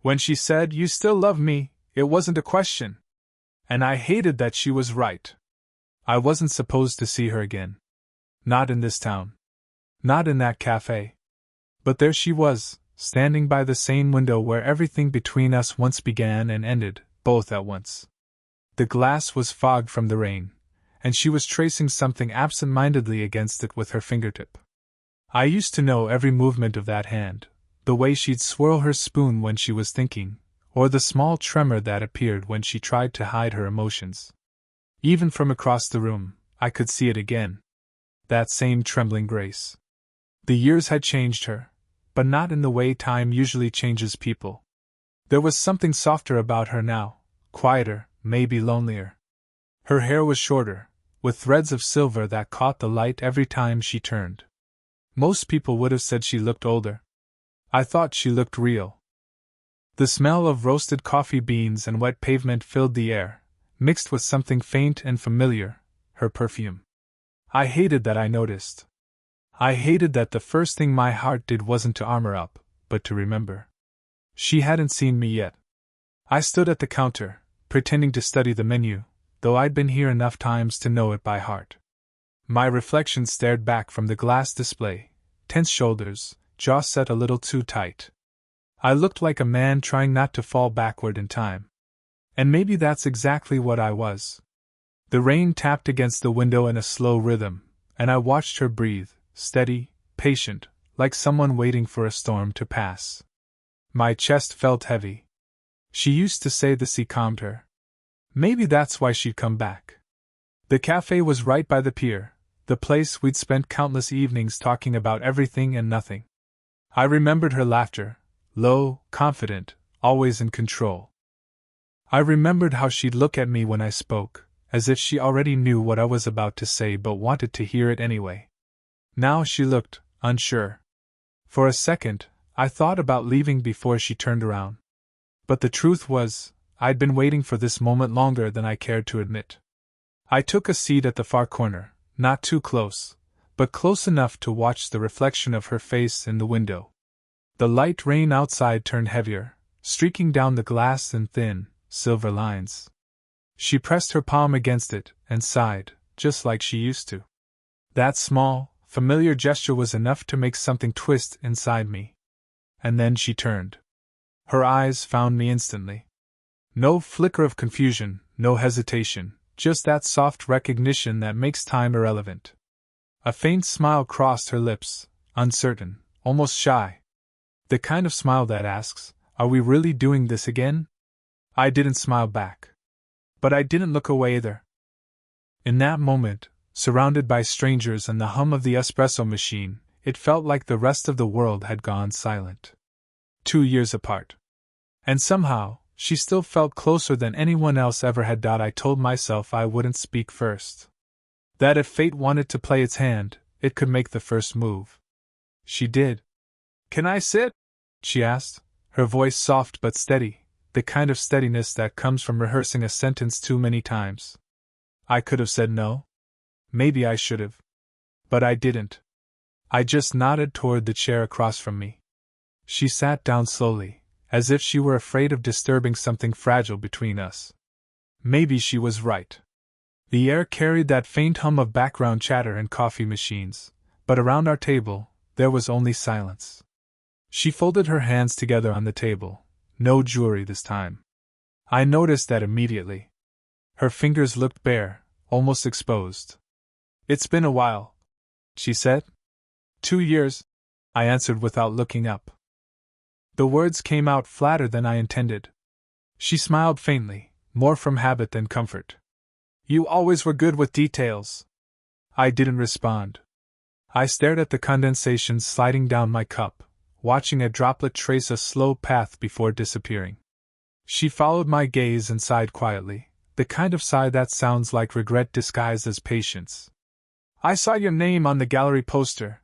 When she said, "You still love me," it wasn't a question. And I hated that she was right. I wasn't supposed to see her again. Not in this town. Not in that cafe. But there she was, standing by the same window where everything between us once began and ended, both at once. The glass was fogged from the rain, and she was tracing something absent-mindedly against it with her fingertip. I used to know every movement of that hand, the way she'd swirl her spoon when she was thinking, or the small tremor that appeared when she tried to hide her emotions. Even from across the room, I could see it again. That same trembling grace. The years had changed her, but not in the way time usually changes people. There was something softer about her now, quieter, maybe lonelier. Her hair was shorter, with threads of silver that caught the light every time she turned. Most people would have said she looked older. I thought she looked real. The smell of roasted coffee beans and wet pavement filled the air, mixed with something faint and familiar, her perfume. I hated that I noticed. I hated that the first thing my heart did wasn't to armor up, but to remember. She hadn't seen me yet. I stood at the counter, pretending to study the menu, though I'd been here enough times to know it by heart. My reflection stared back from the glass display, tense shoulders, jaw set a little too tight. I looked like a man trying not to fall backward in time. And maybe that's exactly what I was. The rain tapped against the window in a slow rhythm, and I watched her breathe, steady, patient, like someone waiting for a storm to pass. My chest felt heavy. She used to say the sea calmed her. Maybe that's why she'd come back. The cafe was right by the pier, the place we'd spent countless evenings talking about everything and nothing. I remembered her laughter, low, confident, always in control. I remembered how she'd look at me when I spoke, as if she already knew what I was about to say but wanted to hear it anyway. Now she looked unsure. For a second, I thought about leaving before she turned around. But the truth was, I'd been waiting for this moment longer than I cared to admit. I took a seat at the far corner, not too close, but close enough to watch the reflection of her face in the window. The light rain outside turned heavier, streaking down the glass in thin, silver lines. She pressed her palm against it and sighed, just like she used to. That small, familiar gesture was enough to make something twist inside me. And then she turned. Her eyes found me instantly. No flicker of confusion, no hesitation, just that soft recognition that makes time irrelevant. A faint smile crossed her lips, uncertain, almost shy. The kind of smile that asks, "Are we really doing this again?" I didn't smile back. But I didn't look away either. In that moment, surrounded by strangers and the hum of the espresso machine, it felt like the rest of the world had gone silent. 2 years apart. And somehow, she still felt closer than anyone else ever had. I told myself I wouldn't speak first. That if fate wanted to play its hand, it could make the first move. She did. "Can I sit?" she asked, her voice soft but steady, the kind of steadiness that comes from rehearsing a sentence too many times. I could have said no. Maybe I should have. But I didn't. I just nodded toward the chair across from me. She sat down slowly, as if she were afraid of disturbing something fragile between us. Maybe she was right. The air carried that faint hum of background chatter and coffee machines, but around our table, there was only silence. She folded her hands together on the table, no jewelry this time. I noticed that immediately. Her fingers looked bare, almost exposed. "It's been a while," she said. 2 years, I answered without looking up. The words came out flatter than I intended. She smiled faintly, more from habit than comfort. "You always were good with details." I didn't respond. I stared at the condensation sliding down my cup, watching a droplet trace a slow path before disappearing. She followed my gaze and sighed quietly, the kind of sigh that sounds like regret disguised as patience. "I saw your name on the gallery poster,"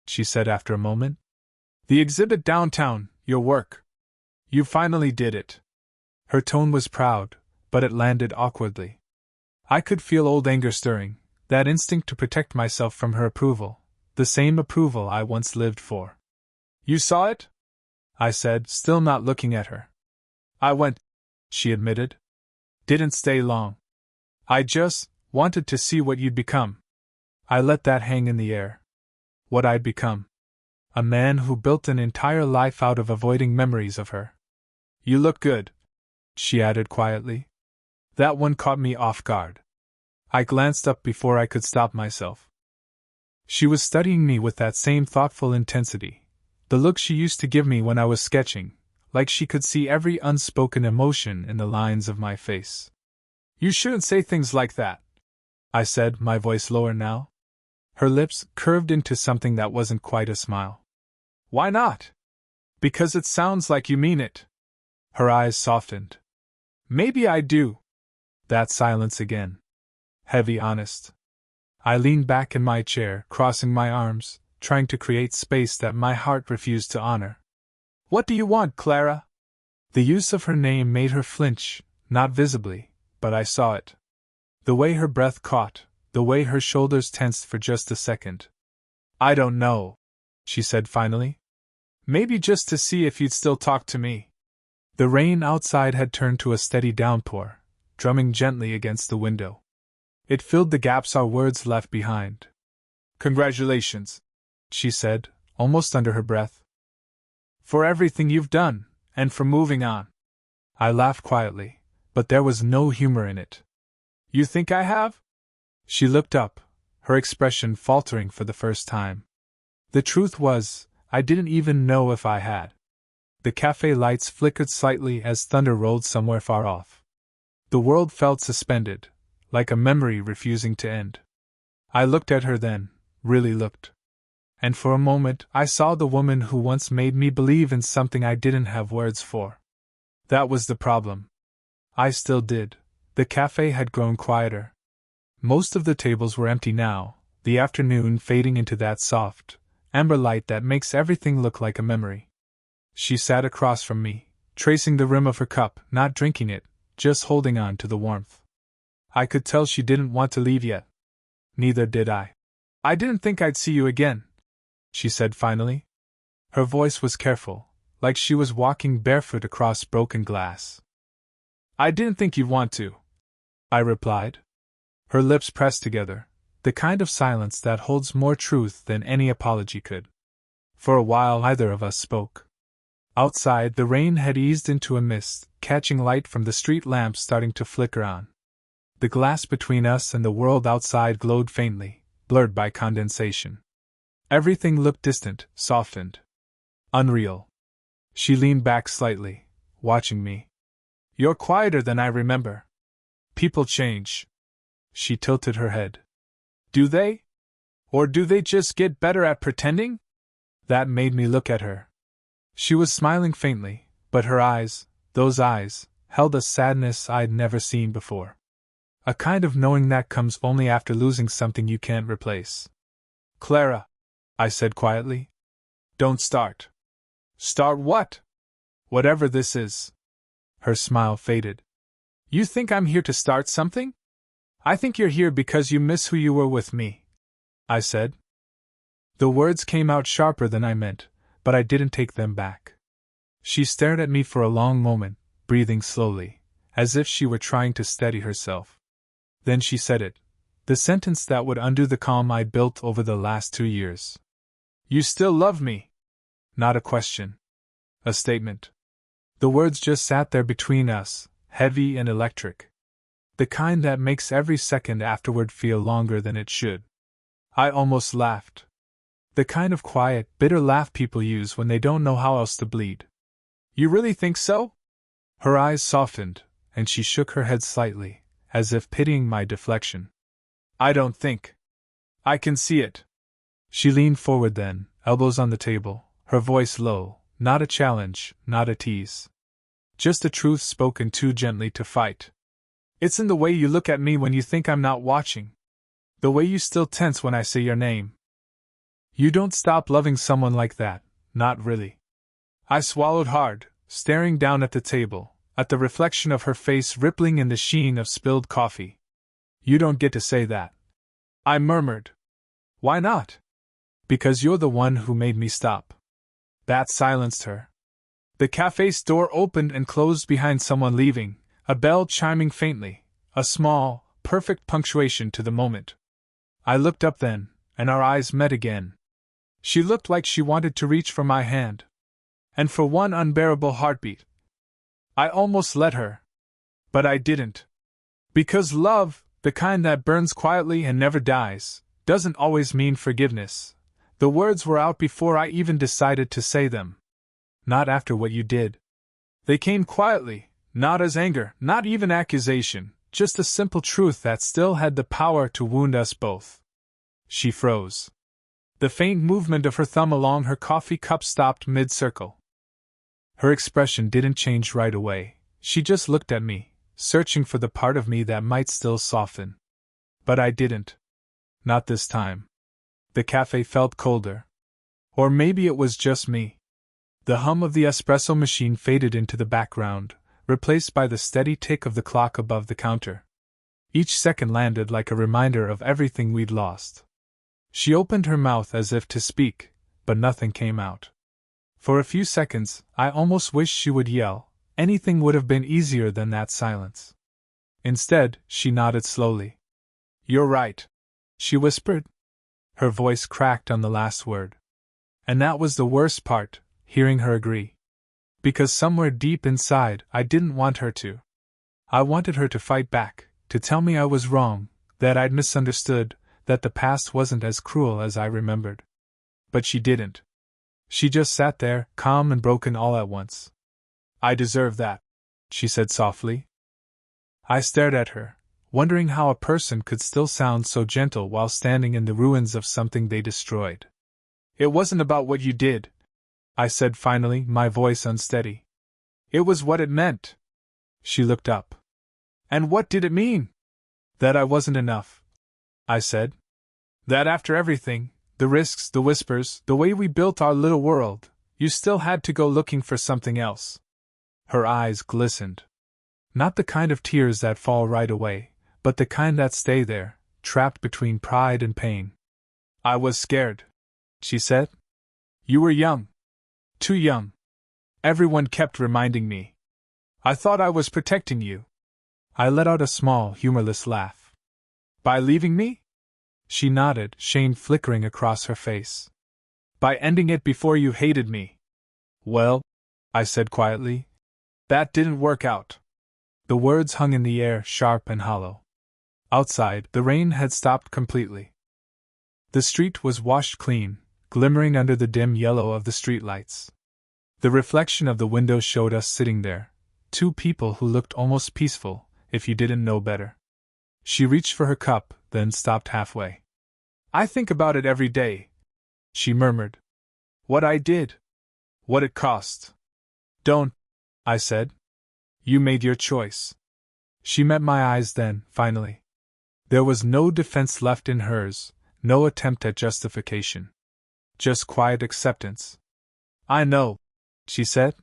she said after a moment. "The exhibit downtown, your work. You finally did it." Her tone was proud, but it landed awkwardly. I could feel old anger stirring, that instinct to protect myself from her approval, the same approval I once lived for. "You saw it?" I said, still not looking at her. I went, she admitted. Didn't stay long. I just wanted to see what you'd become. I let that hang in the air. What I'd become. A man who built an entire life out of avoiding memories of her. You look good, she added quietly. That one caught me off guard. I glanced up before I could stop myself. She was studying me with that same thoughtful intensity, the look she used to give me when I was sketching, like she could see every unspoken emotion in the lines of my face. You shouldn't say things like that, I said, my voice lower now. Her lips curved into something that wasn't quite a smile. Why not? Because it sounds like you mean it. Her eyes softened. Maybe I do. That silence again. Heavy, honest. I leaned back in my chair, crossing my arms, trying to create space that my heart refused to honor. What do you want, Clara? The use of her name made her flinch, not visibly, but I saw it. The way her breath caught, the way her shoulders tensed for just a second. I don't know, she said finally. Maybe just to see if you'd still talk to me. The rain outside had turned to a steady downpour, drumming gently against the window. It filled the gaps our words left behind. Congratulations, she said, almost under her breath. For everything you've done, and for moving on. I laughed quietly, but there was no humor in it. You think I have? She looked up, her expression faltering for the first time. The truth was, I didn't even know if I had. The cafe lights flickered slightly as thunder rolled somewhere far off. The world felt suspended, like a memory refusing to end. I looked at her then, really looked. And for a moment I saw the woman who once made me believe in something I didn't have words for. That was the problem. I still did. The cafe had grown quieter. Most of the tables were empty now, the afternoon fading into that soft, amber light that makes everything look like a memory. She sat across from me, tracing the rim of her cup, not drinking it, just holding on to the warmth. I could tell she didn't want to leave yet. Neither did I. I didn't think I'd see you again, she said finally. Her voice was careful, like she was walking barefoot across broken glass. I didn't think you'd want to, I replied. Her lips pressed together, the kind of silence that holds more truth than any apology could. For a while neither of us spoke. Outside the rain had eased into a mist, catching light from the street lamps starting to flicker on. The glass between us and the world outside glowed faintly, blurred by condensation. Everything looked distant, softened. Unreal. She leaned back slightly, watching me. You're quieter than I remember. People change. She tilted her head. Do they? Or do they just get better at pretending? That made me look at her. She was smiling faintly, but her eyes, those eyes, held a sadness I'd never seen before. A kind of knowing that comes only after losing something you can't replace. Clara, I said quietly. Don't start. Start what? Whatever this is. Her smile faded. You think I'm here to start something? I think you're here because you miss who you were with me, I said. The words came out sharper than I meant, but I didn't take them back. She stared at me for a long moment, breathing slowly, as if she were trying to steady herself. Then she said it, the sentence that would undo the calm I'd built over the last 2 years. You still love me? Not a question. A statement. The words just sat there between us, heavy and electric. The kind that makes every second afterward feel longer than it should. I almost laughed. The kind of quiet, bitter laugh people use when they don't know how else to bleed. You really think so? Her eyes softened, and she shook her head slightly, as if pitying my deflection. I don't think. I can see it. She leaned forward then, elbows on the table, her voice low, not a challenge, not a tease. Just a truth spoken too gently to fight. It's in the way you look at me when you think I'm not watching. The way you still tense when I say your name. You don't stop loving someone like that, not really. I swallowed hard, staring down at the table, at the reflection of her face rippling in the sheen of spilled coffee. You don't get to say that. I murmured. Why not? Because you're the one who made me stop. That silenced her. The cafe's door opened and closed behind someone leaving, a bell chiming faintly, a small, perfect punctuation to the moment. I looked up then, and our eyes met again. She looked like she wanted to reach for my hand. And for one unbearable heartbeat, I almost let her. But I didn't. Because love, the kind that burns quietly and never dies, doesn't always mean forgiveness. The words were out before I even decided to say them. Not after what you did. They came quietly, not as anger, not even accusation, just a simple truth that still had the power to wound us both. She froze. The faint movement of her thumb along her coffee cup stopped mid-circle. Her expression didn't change right away. She just looked at me, searching for the part of me that might still soften. But I didn't. Not this time. The cafe felt colder. Or maybe it was just me. The hum of the espresso machine faded into the background, replaced by the steady tick of the clock above the counter. Each second landed like a reminder of everything we'd lost. She opened her mouth as if to speak, but nothing came out. For a few seconds, I almost wished she would yell. Anything would have been easier than that silence. Instead, she nodded slowly. "You're right," she whispered. Her voice cracked on the last word. And that was the worst part, hearing her agree. Because somewhere deep inside, I didn't want her to. I wanted her to fight back, to tell me I was wrong, that I'd misunderstood, that the past wasn't as cruel as I remembered. But she didn't. She just sat there, calm and broken all at once. "I deserve that," she said softly. I stared at her, wondering how a person could still sound so gentle while standing in the ruins of something they destroyed. "It wasn't about what you did," I said finally, my voice unsteady. "It was what it meant." She looked up. "And what did it mean?" "That I wasn't enough," I said. "That after everything, the risks, the whispers, the way we built our little world, you still had to go looking for something else." Her eyes glistened. Not the kind of tears that fall right away, but the kind that stay there, trapped between pride and pain. "I was scared," she said. "You were young. Too young. Everyone kept reminding me. I thought I was protecting you." I let out a small, humorless laugh. "By leaving me?" She nodded, shame flickering across her face. "By ending it before you hated me." "Well," I said quietly, "that didn't work out." The words hung in the air, sharp and hollow. Outside, the rain had stopped completely. The street was washed clean, glimmering under the dim yellow of the streetlights. The reflection of the window showed us sitting there, two people who looked almost peaceful, if you didn't know better. She reached for her cup, then stopped halfway. "I think about it every day," she murmured. "What I did. What it cost." "Don't," I said. "You made your choice." She met my eyes then, finally. There was no defense left in hers, no attempt at justification. Just quiet acceptance. "I know," she said.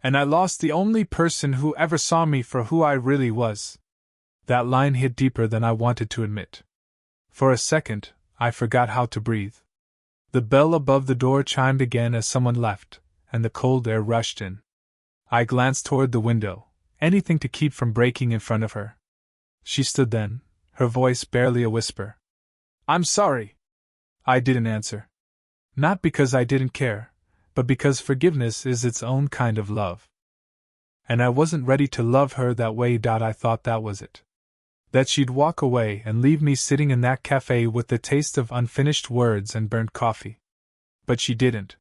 "And I lost the only person who ever saw me for who I really was." That line hit deeper than I wanted to admit. For a second, I forgot how to breathe. The bell above the door chimed again as someone left, and the cold air rushed in. I glanced toward the window, anything to keep from breaking in front of her. She stood then, her voice barely a whisper. "I'm sorry." I didn't answer. Not because I didn't care, but because forgiveness is its own kind of love. And I wasn't ready to love her that way. I thought that was it. That she'd walk away and leave me sitting in that cafe with the taste of unfinished words and burnt coffee. But she didn't.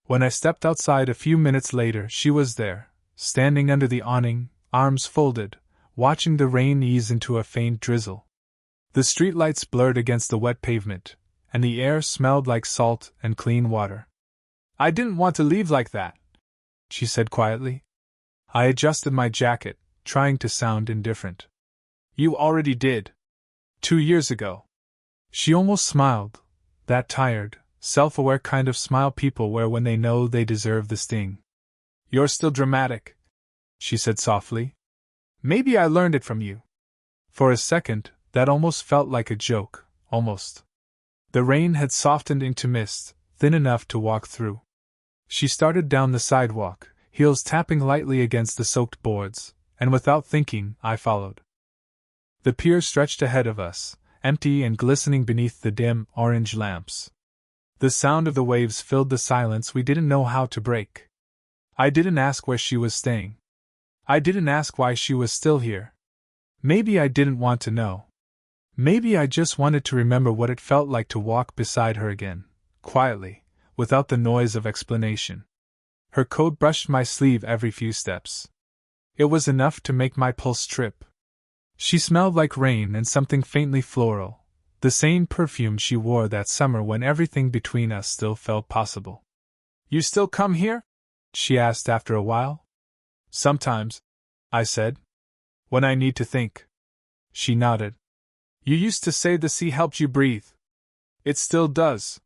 When I stepped outside a few minutes later, she was there, standing under the awning, arms folded, watching the rain ease into a faint drizzle. The streetlights blurred against the wet pavement, and the air smelled like salt and clean water. "I didn't want to leave like that," she said quietly. I adjusted my jacket, trying to sound indifferent. "You already did. 2 years ago." She almost smiled, that tired, self-aware kind of smile people wear when they know they deserve the sting. "You're still dramatic," she said softly. "Maybe I learned it from you." For a second, that almost felt like a joke, almost. The rain had softened into mist, thin enough to walk through. She started down the sidewalk, heels tapping lightly against the soaked boards, and without thinking, I followed. The pier stretched ahead of us, empty and glistening beneath the dim, orange lamps. The sound of the waves filled the silence we didn't know how to break. I didn't ask where she was staying. I didn't ask why she was still here. Maybe I didn't want to know. Maybe I just wanted to remember what it felt like to walk beside her again, quietly, without the noise of explanation. Her coat brushed my sleeve every few steps. It was enough to make my pulse trip. She smelled like rain and something faintly floral, the same perfume she wore that summer when everything between us still felt possible. "You still come here?" she asked after a while. "Sometimes," I said. "When I need to think." She nodded. "You used to say the sea helped you breathe. It still does."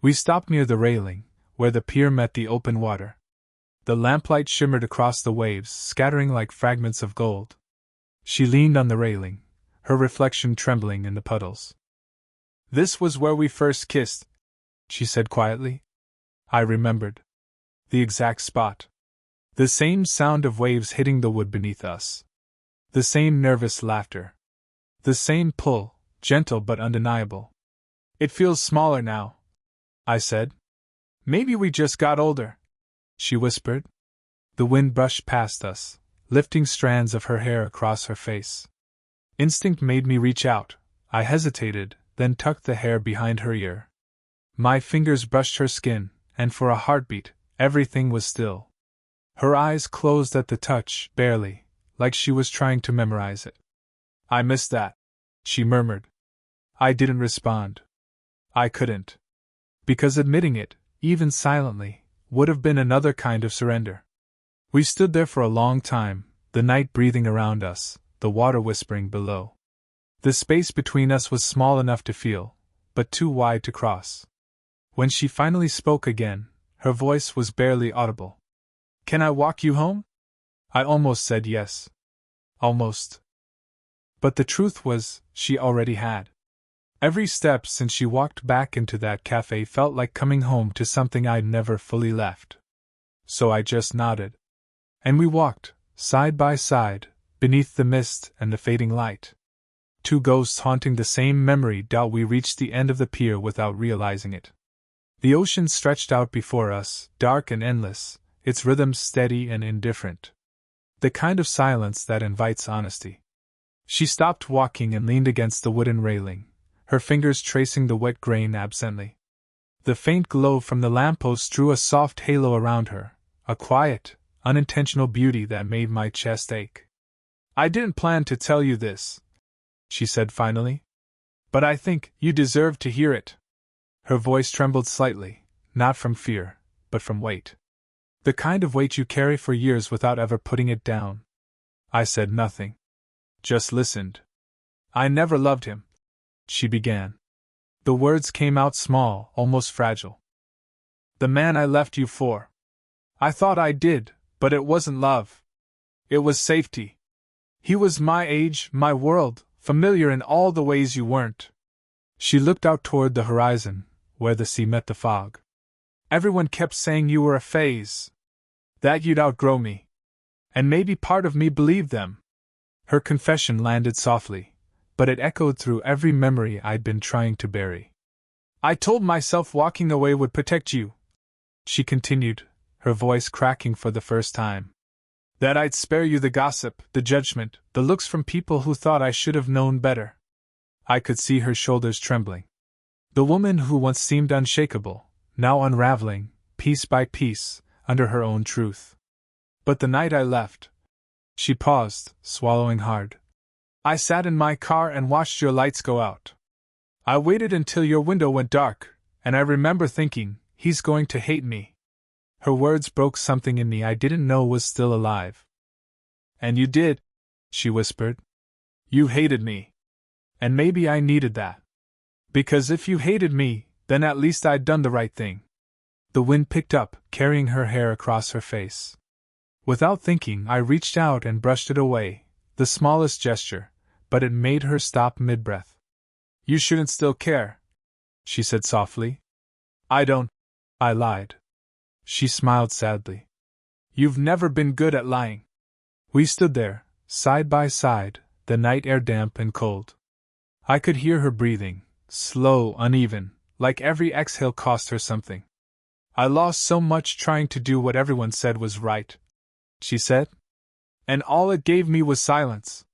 We stopped near the railing, where the pier met the open water. The lamplight shimmered across the waves, scattering like fragments of gold. She leaned on the railing, her reflection trembling in the puddles. "This was where we first kissed," she said quietly. I remembered. The exact spot. The same sound of waves hitting the wood beneath us. The same nervous laughter. The same pull, gentle but undeniable. "It feels smaller now," I said. "Maybe we just got older," she whispered. The wind brushed past us, lifting strands of her hair across her face. Instinct made me reach out. I hesitated, then tucked the hair behind her ear. My fingers brushed her skin, and for a heartbeat, everything was still. Her eyes closed at the touch, barely, like she was trying to memorize it. "I missed that," she murmured. I didn't respond. I couldn't. Because admitting it, even silently, would have been another kind of surrender. We stood there for a long time, the night breathing around us, the water whispering below. The space between us was small enough to feel, but too wide to cross. When she finally spoke again, her voice was barely audible. "Can I walk you home?" I almost said yes. Almost. But the truth was, she already had. Every step since she walked back into that cafe felt like coming home to something I'd never fully left. So I just nodded. And we walked, side by side, beneath the mist and the fading light. Two ghosts haunting the same memory. We reached the end of the pier without realizing it. The ocean stretched out before us, dark and endless, its rhythms steady and indifferent. The kind of silence that invites honesty. She stopped walking and leaned against the wooden railing, her fingers tracing the wet grain absently. The faint glow from the lamppost drew a soft halo around her, a quiet, unintentional beauty that made my chest ache. "I didn't plan to tell you this," she said finally. "But I think you deserve to hear it." Her voice trembled slightly, not from fear, but from weight. "The kind of weight you carry for years without ever putting it down." I said nothing. Just listened. "I never loved him," she began. The words came out small, almost fragile. "The man I left you for. I thought I did, but it wasn't love. It was safety. He was my age, my world, familiar in all the ways you weren't." She looked out toward the horizon, where the sea met the fog. "Everyone kept saying you were a phase. That you'd outgrow me. And maybe part of me believed them." Her confession landed softly, but it echoed through every memory I'd been trying to bury. "I told myself walking away would protect you," she continued, her voice cracking for the first time. "That I'd spare you the gossip, the judgment, the looks from people who thought I should have known better." I could see her shoulders trembling. The woman who once seemed unshakable, now unraveling, piece by piece, under her own truth. "But the night I left," she paused, swallowing hard, "I sat in my car and watched your lights go out. I waited until your window went dark, and I remember thinking, he's going to hate me." Her words broke something in me I didn't know was still alive. "And you did," she whispered. "You hated me. And maybe I needed that. Because if you hated me, then at least I'd done the right thing." The wind picked up, carrying her hair across her face. Without thinking, I reached out and brushed it away, the smallest gesture, but it made her stop mid-breath. "You shouldn't still care," she said softly. "I don't," I lied. She smiled sadly. You've never been good at lying. We stood there, side by side, the night air damp and cold. I could hear her breathing, slow, uneven, like every exhale cost her something. I lost so much trying to do what everyone said was right, she said. And all it gave me was silence.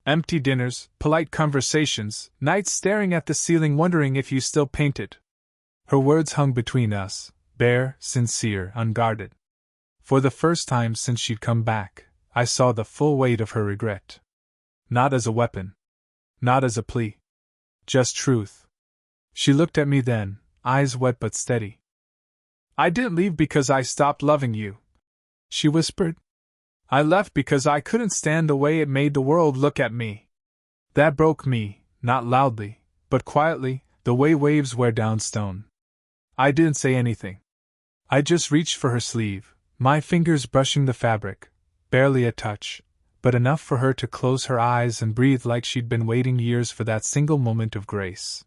Empty dinners, polite conversations, nights staring at the ceiling wondering if you still painted. Her words hung between us, bare, sincere, unguarded. For the first time since she'd come back, I saw the full weight of her regret. Not as a weapon. Not as a plea. Just truth. She looked at me then, eyes wet but steady. I didn't leave because I stopped loving you, she whispered. I left because I couldn't stand the way it made the world look at me. That broke me, not loudly, but quietly, the way waves wear down stone. I didn't say anything. I just reached for her sleeve, my fingers brushing the fabric, barely a touch, but enough for her to close her eyes and breathe like she'd been waiting years for that single moment of grace.